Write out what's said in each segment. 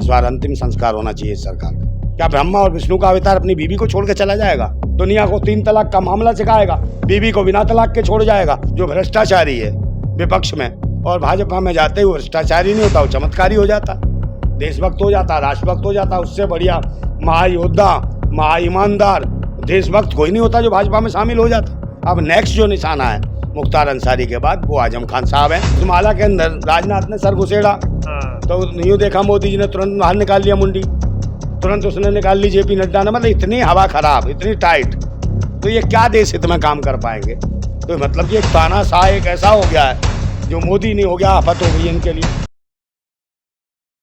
बार अंतिम संस्कार होना चाहिए इस सरकार का। क्या ब्रह्मा और विष्णु का अवतार अपनी बीवी को छोड़ के चला जाएगा? दुनिया को 3 तलाक का मामला सिखाएगा, बीवी को बिना तलाक के छोड़ जाएगा? जो भ्रष्टाचारी है विपक्ष में और भाजपा में जाते हुए भ्रष्टाचारी नहीं होता, वो चमत्कारी हो जाता, देशभक्त हो जाता, राष्ट्रभक्त हो जाता। उससे बढ़िया महायोद्धा, महा ईमानदार देशभक्त कोई नहीं होता जो भाजपा में शामिल हो जाता। अब नेक्स्ट जो निशाना है मुख्तार अंसारी के बाद वो आजम खान साहब हैं। उस माला के अंदर राजनाथ ने सर घुसेड़ा तो यूँ देखा मोदी जी ने तुरंत बाहर निकाल लिया मुंडी, तुरंत उसने निकाल ली जेपी नड्डा ने। मतलब इतनी हवा खराब, इतनी टाइट, तो ये क्या देश हित में काम कर पाएंगे? तो मतलब ये तानाशाह एक ऐसा हो गया है जो मोदी नहीं हो गया, आफत हो गई इनके लिए।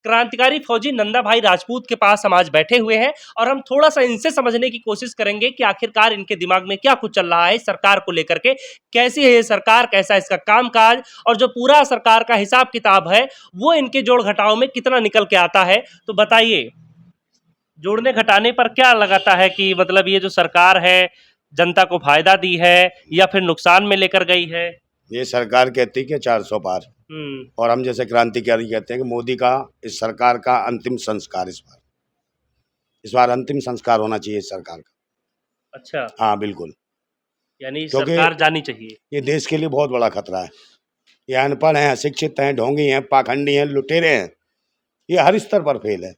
क्रांतिकारी फौजी नंदा भाई राजपूत के पास हम आज बैठे हुए हैं और हम थोड़ा सा इनसे समझने की कोशिश करेंगे कि आखिरकार इनके दिमाग में क्या कुछ चल रहा है सरकार को लेकर के, कैसी है ये सरकार, कैसा इसका कामकाज, और जो पूरा सरकार का हिसाब किताब है वो इनके जोड़ घटाव में कितना निकल के आता है। तो बताइए, जोड़ने घटाने पर क्या लगाता है कि मतलब ये जो सरकार है जनता को फायदा दी है या फिर नुकसान में लेकर गई है? ये सरकार कहती है कि 400 पार, और हम जैसे क्रांतिकारी कहते हैं कि मोदी का इस सरकार का अंतिम संस्कार इस बार अंतिम संस्कार होना चाहिए इस सरकार का। अच्छा, हाँ बिल्कुल, यानी क्योंकि सरकार जानी चाहिए। ये देश के लिए बहुत बड़ा खतरा है। ये अनपढ़ हैं, अशिक्षित हैं, ढोंगी हैं, पाखंडी हैं, लुटेरे हैं। ये हर स्तर पर फेल है,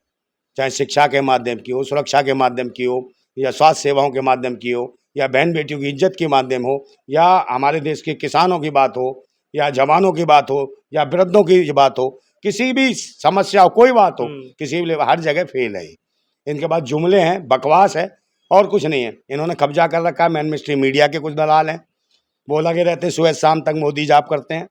चाहे शिक्षा के माध्यम की हो, सुरक्षा के माध्यम की हो, या स्वास्थ्य सेवाओं के माध्यम की हो, या बहन बेटियों की इज्जत के माध्यम हो, या हमारे देश के किसानों की बात हो, या जवानों की बात हो, या वृद्धों की बात हो, किसी भी समस्या हो, कोई बात हो, किसी भी हर जगह फेल है। इनके पास जुमले हैं, बकवास है और कुछ नहीं है। इन्होंने कब्जा कर रखा है। मेन स्ट्रीम मीडिया के कुछ दलाल हैं, वो लगे रहते सुबह शाम तक मोदी जाप करते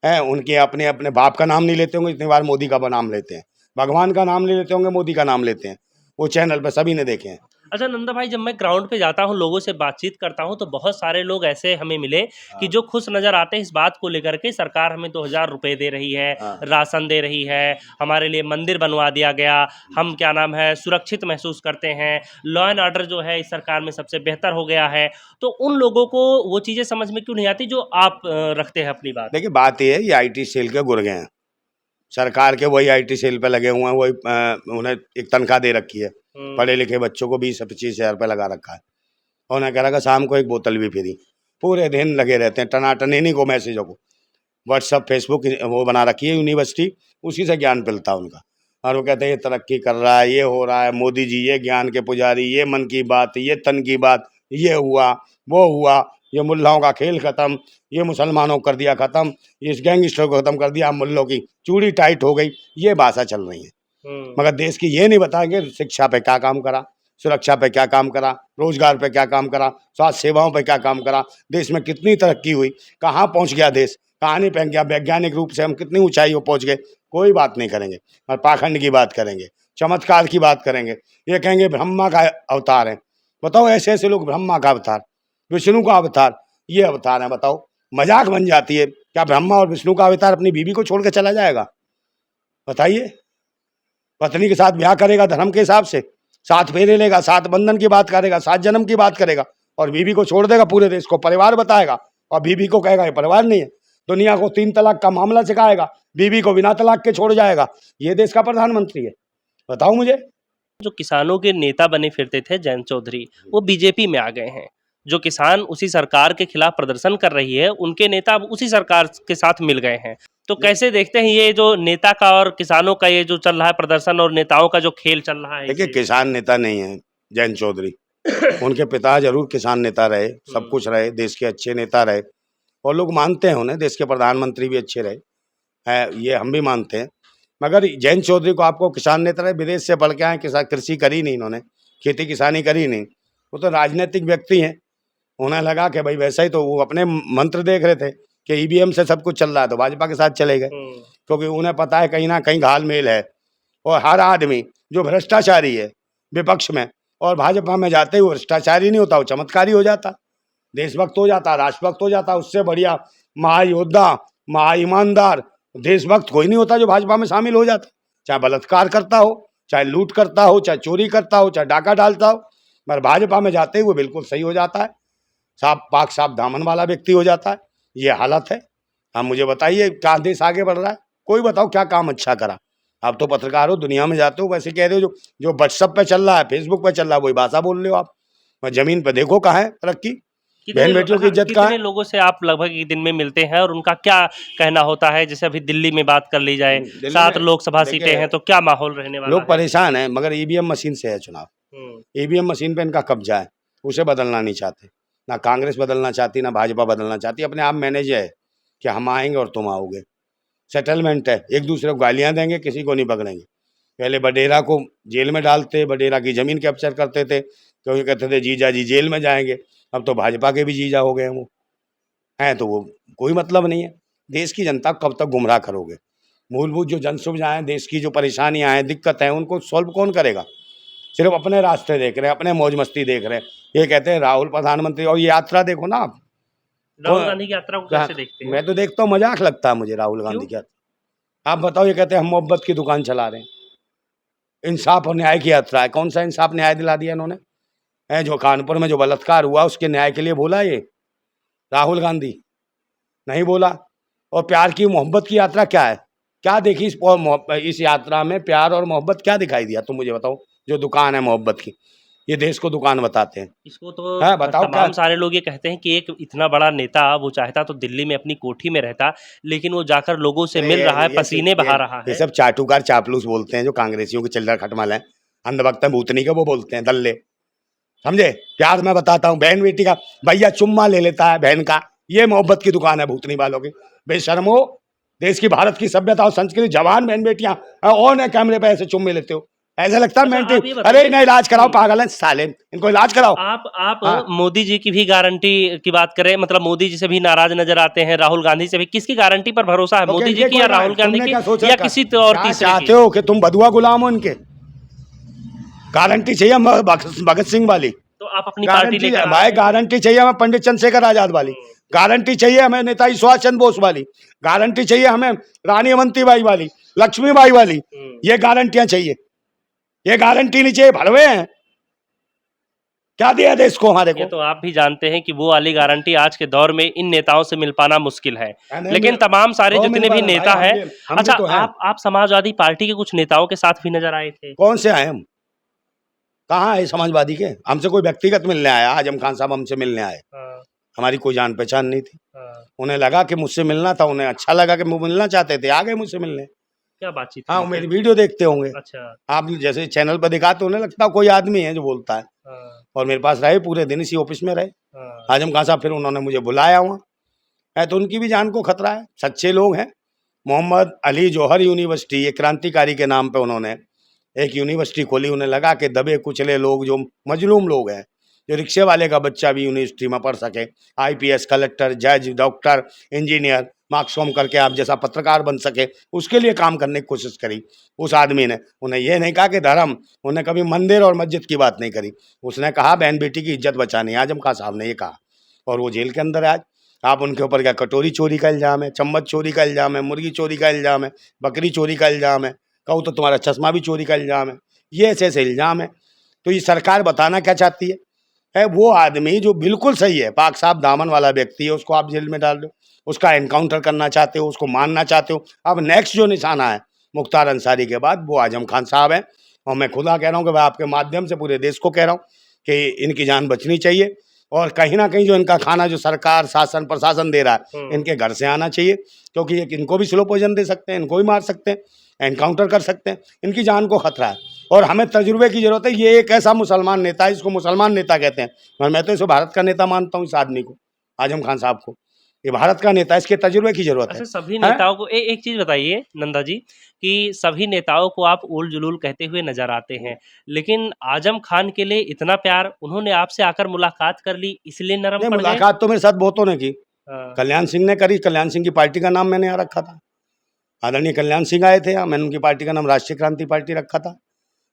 हैं। उनके अपने अपने बाप का नाम नहीं लेते होंगे जितनी बार मोदी का नाम लेते हैं, भगवान का नाम नहीं लेते होंगे, मोदी का नाम लेते हैं। वो चैनल पे सभी ने देखे हैं। अच्छा नंदा भाई, जब मैं ग्राउंड पे जाता हूँ, लोगों से बातचीत करता हूँ, तो बहुत सारे लोग ऐसे हमें मिले कि जो खुश नज़र आते हैं इस बात को लेकर के सरकार हमें 2000 रुपये दे रही है, राशन दे रही है, हमारे लिए मंदिर बनवा दिया गया, हम क्या नाम है सुरक्षित महसूस करते हैं, लॉ एंड ऑर्डर जो है इस सरकार में सबसे बेहतर हो गया है। तो उन लोगों को वो चीज़ें समझ में क्यों नहीं आती जो आप रखते हैं अपनी बात? देखिए बात ये है, ये IT सेल के गुर्गे हैं। सरकार के वही IT सेल पे लगे हुए हैं, वही उन्हें एक तनख्वाह दे रखी है। पढ़े लिखे बच्चों को 20 से 25 हज़ार रुपये लगा रखा है, और उन्हें कह रखा शाम को एक बोतल भी फ्री। पूरे दिन लगे रहते हैं टनाटन इन्हीं को मैसेजों को। व्हाट्सअप फेसबुक वो बना रखी है यूनिवर्सिटी, उसी से ज्ञान मिलता है उनका। और वो कहते हैं ये तरक्की कर रहा है, ये हो रहा है, मोदी जी ये ज्ञान के पुजारी, ये मन की बात, ये तन की बात, ये हुआ वो हुआ, ये मुल्लाओं का खेल खत्म, ये मुसलमानों को कर दिया खत्म, इस गैंगस्टर को खत्म कर दिया, मुल्लों की चूड़ी टाइट हो गई, ये भाषा चल रही है। मगर देश की ये नहीं बताएंगे शिक्षा पे क्या काम करा, सुरक्षा पे क्या काम करा, रोजगार पे क्या काम करा, स्वास्थ्य सेवाओं पे क्या काम करा, देश में कितनी तरक्की हुई, कहाँ पहुँच गया देश, कहाँ नहीं पहुँच गया, वैज्ञानिक रूप से हम कितनी ऊंचाइयों पहुँच गए, कोई बात नहीं करेंगे। और पाखंड की बात करेंगे, चमत्कार की बात करेंगे, ये कहेंगे ब्रह्मा का अवतार है। बताओ ऐसे ऐसे लोग, ब्रह्मा का अवतार, विष्णु का अवतार, ये अवतार है, बताओ मजाक बन जाती है। क्या ब्रह्मा और विष्णु का अवतार अपनी बीवी को छोड़ के चला जाएगा? बताइए, पत्नी के साथ ब्याह करेगा धर्म के हिसाब से, 7 फेरे लेगा, 7 बंधन की बात करेगा, 7 जन्म की बात करेगा, और बीवी को छोड़ देगा, पूरे देश को परिवार बताएगा, और बीवी को कहेगा ये परिवार नहीं है। दुनिया को 3 तलाक का मामला सिखाएगा, बीवी को बिना तलाक के छोड़ जाएगा। ये देश का प्रधानमंत्री है? बताओ मुझे। जो किसानों के नेता बने फिरते थे जयंत चौधरी, वो बीजेपी में आ गए हैं। जो किसान उसी सरकार के खिलाफ प्रदर्शन कर रही है, उनके नेता अब उसी सरकार के साथ मिल गए हैं। तो कैसे देखते हैं ये जो नेता का और किसानों का ये जो चल रहा है प्रदर्शन, और नेताओं का जो खेल चल रहा है? देखिए किसान नेता नहीं है जयंत चौधरी, उनके पिता जरूर किसान नेता रहे, सब कुछ रहे, देश के अच्छे नेता रहे, और लोग मानते हैं उन्हें, देश के प्रधानमंत्री भी अच्छे रहे हैं, ये हम भी मानते हैं। मगर जयंत चौधरी को आपको किसान नेता रहे, विदेश से पढ़ के आए, कृषि करी नहीं इन्होंने, खेती किसानी करी नहीं, वो तो राजनीतिक व्यक्ति हैं। उन्हें लगा कि भाई वैसा ही, तो वो अपने मंत्र देख रहे थे कि EVM से सब कुछ चल रहा है, तो भाजपा के साथ चले गए, क्योंकि उन्हें पता है कहीं ना कहीं घालमेल है। और हर आदमी जो भ्रष्टाचारी है विपक्ष में और भाजपा में जाते हुए भ्रष्टाचारी नहीं होता, वो चमत्कारी हो जाता, देशभक्त हो जाता, राष्ट्रभक्त हो जाता। उससे बढ़िया महायोद्धा, महा ईमानदार देशभक्त कोई नहीं होता जो भाजपा में शामिल हो जाता। चाहे बलात्कार करता हो, चाहे लूट करता हो, चाहे चोरी करता हो, चाहे डाका डालता हो, मगर भाजपा में जाते हुए बिल्कुल सही हो जाता है, साफ पाक साफ दामन वाला व्यक्ति हो जाता है। ये हालत है। हम मुझे बताइए क्या देश आगे बढ़ रहा है? कोई बताओ क्या काम अच्छा करा? आप तो पत्रकार हो, दुनिया में जाते हो, वैसे कह रहे हो जो व्हाट्सएप पे चल रहा है, फेसबुक पे चल रहा है, वही भाषा बोल रहे हो आप। और जमीन पे देखो कहाँ है तरक्की, बहन बेटियों की इज्जत कहाँ कितने है। लोगों से आप लगभग एक दिन में मिलते हैं और उनका क्या कहना होता है? जैसे अभी दिल्ली में बात कर ली जाए, दिल्ली 7 में लोकसभा सीटें देखिए, हैं, तो क्या माहौल रहने वाला लोग है? परेशान हैं, मगर ईवीएम मशीन से है चुनाव। हुँ, ईवीएम मशीन पे इनका कब्जा है, उसे बदलना नहीं चाहते। ना कांग्रेस बदलना चाहती, ना भाजपा बदलना चाहती, अपने आप मैनेज है कि हम आएंगे और तुम आओगे। सेटलमेंट है, एक दूसरे को गालियां देंगे, किसी को नहीं पकड़ेंगे। पहले बडेरा को जेल में डालते, बडेरा की जमीन कैप्चर करते थे, तो ये कहते थे जीजा जी जेल में जाएंगे। अब तो भाजपा के भी जीजा हो गए वो हैं, तो वो कोई मतलब नहीं है। देश की जनता को कब तक गुमराह करोगे? मूलभूत जो जन सुविधाएं, देश की जो परेशानियां हैं, दिक्कत है, उनको सॉल्व कौन करेगा? सिर्फ अपने रास्ते देख रहे हैं, अपने मौज मस्ती देख रहे हैं। ये कहते हैं राहुल प्रधानमंत्री, और ये यात्रा देखो ना आप। राहुल गांधी की यात्रा को कैसे देखते हैं? मैं तो देखता हूँ, मजाक लगता है मुझे राहुल क्यों? गांधी की यात्रा। आप बताओ, ये कहते हैं हम मोहब्बत की दुकान चला रहे हैं। इंसाफ और न्याय की यात्रा है, कौन सा इंसाफ न्याय दिला दिया इन्होंने? है जो कानपुर में जो बलात्कार हुआ, उसके न्याय के लिए बोला ये राहुल गांधी? नहीं बोला। और प्यार की मोहब्बत की यात्रा क्या है? क्या देखी इस यात्रा में? प्यार और मोहब्बत क्या दिखाई दिया तुम मुझे बताओ? जो दुकान है मोहब्बत की, ये देश को दुकान बताते हैं। इसको तो है बताओ क्या? तमाम सारे लोग ये कहते हैं कि एक इतना बड़ा नेता, वो चाहता तो दिल्ली में अपनी कोठी में रहता, लेकिन वो जाकर लोगों से अरे मिल रहा है, ये पसीने बहा रहा ये है। सब चाटुकार चापलूस बोलते हैं, जो कांग्रेसियों के चिल्लर खटमल हैं, अंधभक्त हैं, भूतनी के वो बोलते हैं, दल्ले। समझे? प्यार मैं बताता हूँ, बहन बेटी का भैया चुम्मा ले लेता है बहन का, ये मोहब्बत की दुकान है भूतनी वालों की। बेशर्मो, देश की, भारत की सभ्यता और संस्कृति, जवान बहन बेटियां और ने कैमरे पे ऐसे चुम्मे लेते हो, ऐसा लगता है अच्छा, मेंटल। आप ये अरे बताइए। इन्हें इलाज कराओ, पागल है साले, इनको इलाज कराओ। आप हाँ, मोदी जी की भी गारंटी की बात करें, मतलब मोदी जी से भी नाराज नजर आते हैं, राहुल गांधी से भी, किसकी गारंटी पर भरोसा है, तो मोदी जी इनके की या कोई राहुल गांधी तुमने की क्या सोचा, या किसी और क्या तीसरे चाहते की? हो कि तुम बधुआ गुलाम हो इनके? गारंटी चाहिए हमें भगत सिंह वाली, तो आप अपनी पार्टी गारंटी लेकर आ भाई, रहे हैं। गारंटी चाहिए हमें पंडित चंद्रशेखर आजाद वाली, हम्म, गारंटी चाहिए हमें नेताजी सुभाष चंद्र बोस वाली, गारंटी चाहिए हमें रानी अवंतीबाई वाली, लक्ष्मीबाई वाली। हम्म। ये गारंटियां चाहिए, ये गारंटी नहीं चाहिए। भड़वे हैं, क्या दिया देश को हमारे ये को? तो आप भी जानते हैं कि वो वाली गारंटी आज के दौर में इन नेताओं से मिल पाना मुश्किल है, नहीं लेकिन मिल, तमाम सारे तो मिल जितने पा भी रहे भाई, नेता हैं। हम भी अच्छा, तो हैं। आप समाजवादी पार्टी के कुछ नेताओं के साथ भी नजर आए थे। कौन से आए हम? कहाँ है समाजवादी के? हमसे कोई व्यक्तिगत मिलने आया? आजम खान साहब हमसे मिलने आए, हाँ, हमारी कोई जान पहचान नहीं थी। हाँ। उन्हें लगा कि मुझसे मिलना था, उन्हें अच्छा लगा कि वो मिलना चाहते थे, आ गए मुझसे मिलने। क्या बातचीत हाँ, हुई वो मेरी थी? वीडियो देखते होंगे अच्छा। आप, जैसे चैनल पर दिखाते, उन्हें लगता कोई आदमी है जो बोलता है। हाँ, और मेरे पास रहे, पूरे दिन इसी ऑफिस में रहे हाँ। आजम खान साहब। फिर उन्होंने मुझे बुलाया वहाँ है, तो उनकी भी जान को खतरा है, सच्चे लोग हैं। मोहम्मद अली जौहर यूनिवर्सिटी, एक क्रांतिकारी के नाम पे उन्होंने एक यूनिवर्सिटी खोली। उन्हें लगा कि दबे कुचले लोग, जो मजलूम लोग हैं, जो रिक्शे वाले का बच्चा भी यूनिवर्सिटी में पढ़ सके, आईपीएस, कलेक्टर, जज, डॉक्टर, इंजीनियर, मार्क्सकॉम करके आप जैसा पत्रकार बन सके, उसके लिए काम करने की कोशिश करी उस आदमी ने। उन्हें यह नहीं कहा कि धर्म, उन्हें कभी मंदिर और मस्जिद की बात नहीं करी। उसने कहा बहन बेटी की इज्जत बचानी है, आजम खान साहब ने ये कहा। और वो जेल के अंदर है आज। आप उनके ऊपर क्या कटोरी चोरी का इल्ज़ाम है, चम्मच चोरी का इल्ज़ाम है, मुर्गी चोरी का इल्ज़ाम है, बकरी चोरी का इल्ज़ाम है, कहूँ तो तुम्हारा चश्मा भी चोरी का इल्ज़ाम है। ये ऐसे ऐसे इल्ज़ाम है। तो ये सरकार बताना क्या चाहती है वो आदमी जो बिल्कुल सही है, पाक साहब दामन वाला व्यक्ति है, उसको आप जेल में डाल दो, उसका एनकाउंटर करना चाहते हो, उसको मारना चाहते हो। अब नेक्स्ट जो निशाना है मुख्तार अंसारी के बाद, वो आजम खान साहब हैं। और मैं खुदा कह रहा हूँ कि मैं आपके माध्यम से पूरे देश को कह रहा हूँ कि इनकी जान बचनी चाहिए। और कहीं ना कहीं जो इनका खाना जो सरकार, शासन, प्रशासन दे रहा है, इनके घर से आना चाहिए, क्योंकि ये इनको भी स्लो पॉइजन दे सकते हैं, इनको भी मार सकते हैं, एनकाउंटर कर सकते हैं। इनकी जान को खतरा है और हमें तजुर्बे की जरूरत है। ये एक ऐसा मुसलमान नेता है, इसको मुसलमान नेता कहते हैं, और मैं तो इसे भारत का नेता मानता हूँ। इस आदमी को, आजम खान साहब को, ये भारत का नेता है, इसके तजुर्बे की जरूरत है। अच्छा, सभी हैं? नेताओं को एक चीज बताइए नंदा जी, कि सभी नेताओं को आप उल जुलूल कहते हुए नजर आते हैं, लेकिन आजम खान के लिए इतना प्यार, उन्होंने आपसे आकर मुलाकात कर ली इसलिए नरम नहीं, पड़ गए? मुलाकात तो मेरे साथ बहुतों ने की। हाँ, कल्याण सिंह ने करी, कल्याण सिंह की पार्टी का नाम मैंने यहाँ रखा था। आदरणीय कल्याण सिंह आए थे यहाँ, मैंने उनकी पार्टी का नाम राष्ट्रीय क्रांति पार्टी रखा था।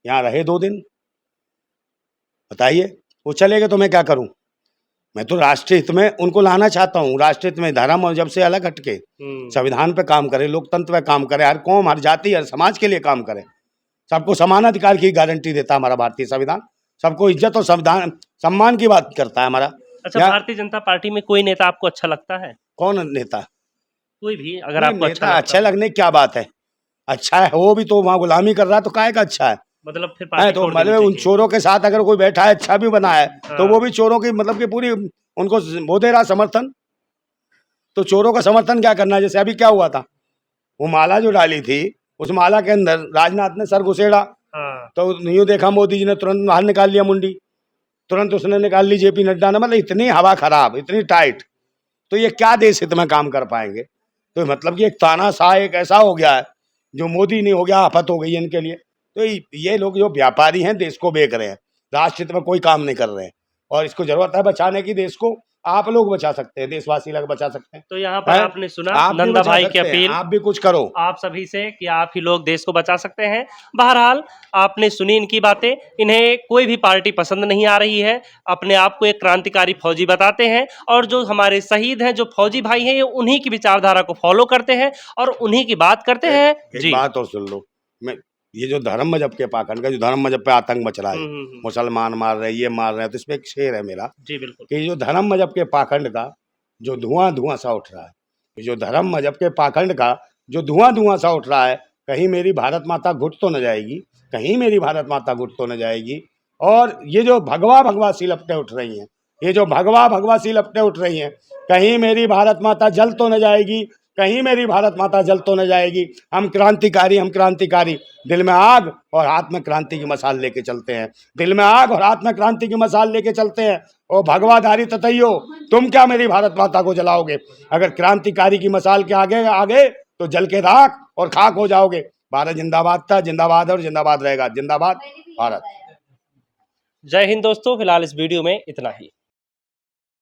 यहाँ रहे 2 दिन, बताइए। वो चले गए तो मैं क्या करूं? मैं तो राष्ट्र हित में उनको लाना चाहता हूं, राष्ट्र हित में, धर्म और जब से अलग हटके संविधान पे काम करे, लोकतंत्र पे काम करे, हर कौम, हर जाति, हर समाज के लिए काम करे। सबको समान अधिकार की गारंटी देता है हमारा भारतीय संविधान, सबको इज्जत और संविधान सम्मान की बात करता है हमारा। अच्छा, या भारतीय जनता पार्टी में कोई नेता आपको अच्छा लगता है? कौन नेता? कोई भी अगर नहीं, आपको अच्छा नेता लगता अच्छे हो। लगने की क्या बात है? अच्छा है, वो भी तो वहाँ गुलामी कर रहा है, तो काहे का अच्छा है? मतलब फिर है पार्टी तो छोड़ देनी मतलब उन चाहिए। चोरों के साथ अगर कोई बैठा है, अच्छा भी बना है, तो हाँ। वो भी चोरों की मतलब कि पूरी उनको वो दे रहा समर्थन। तो चोरों का समर्थन क्या करना है? जैसे अभी क्या हुआ था, वो माला जो डाली थी, उस माला के अंदर राजनाथ ने सर घुसेड़ा, हाँ। तो यूं देखा मोदी जी ने तुरंत बाहर निकाल लिया मुंडी, तुरंत उसने निकाल ली जेपी नड्डा ने। मतलब इतनी हवा खराब, इतनी टाइट, तो ये क्या देश हित में काम कर पाएंगे? तो मतलब कि एक तानाशाह एक ऐसा हो गया है, जो मोदी नहीं हो गया, आफत हो गई है इनके लिए। तो ये लोग जो व्यापारी हैं, देश को बेच रहे हैं, राष्ट्र हित में कोई काम नहीं कर रहे हैं, और इसको जरूरत है बचाने की। देश को आप लोग बचा सकते हैं, देशवासी लोग बचा सकते हैं। तो यहाँ पर हैं? आपने सुना आप भी नंदा बचा भाई की सकते हैं, अपील आप भी कुछ करो। आप सभी से कि आप ही लोग देश को बचा सकते हैं। बहरहाल आपने सुनी इनकी बातें, इन्हें कोई भी पार्टी पसंद नहीं आ रही है, अपने आप को एक क्रांतिकारी फौजी बताते हैं, और जो हमारे शहीद हैं, जो फौजी भाई हैं, ये उन्हीं की विचारधारा को फॉलो करते हैं और उन्हीं की बात करते हैं। एक जी। बात और सुन लो, मैं ये जो धर्म मजहब के पाखंड का, जो धर्म मजहब पे आतंक मच रहा है, हम्म। मुसलमान मार रहे हैं, ये मार रहे हैं, तो इसमें एक शेर है मेरा जी बिल्कुल। कि जो धर्म मजहब के पाखंड का जो धुआं धुआं सा उठ रहा है, ये जो धर्म मजहब के पाखंड का जो धुआं धुआं सा उठ रहा है, कहीं मेरी भारत माता घुट तो न जाएगी, कहीं मेरी भारत माता घुट तो न जाएगी। और ये जो भगवा भगवा सी लपटें उठ रही हैं, ये जो भगवा भगवा सी लपटें उठ रही हैं, कहीं मेरी भारत माता जल तो न जाएगी, कहीं मेरी भारत माता जल तो न जाएगी। हम क्रांतिकारी, हम क्रांतिकारी, दिल में आग और हाथ में क्रांति की मशाल लेके चलते हैं, दिल में आग और हाथ में क्रांति की मशाल लेके चलते हैं। ओ भगवाधारी ततैयो, तुम क्या मेरी भारत माता को जलाओगे? अगर क्रांतिकारी की मशाल के आगे आगे तो जल के राख और खाक हो जाओगे। भारत जिंदाबाद था, जिंदाबाद और जिंदाबाद रहेगा। जिंदाबाद भारत। जय हिंद दोस्तों, फिलहाल इस वीडियो में इतना ही।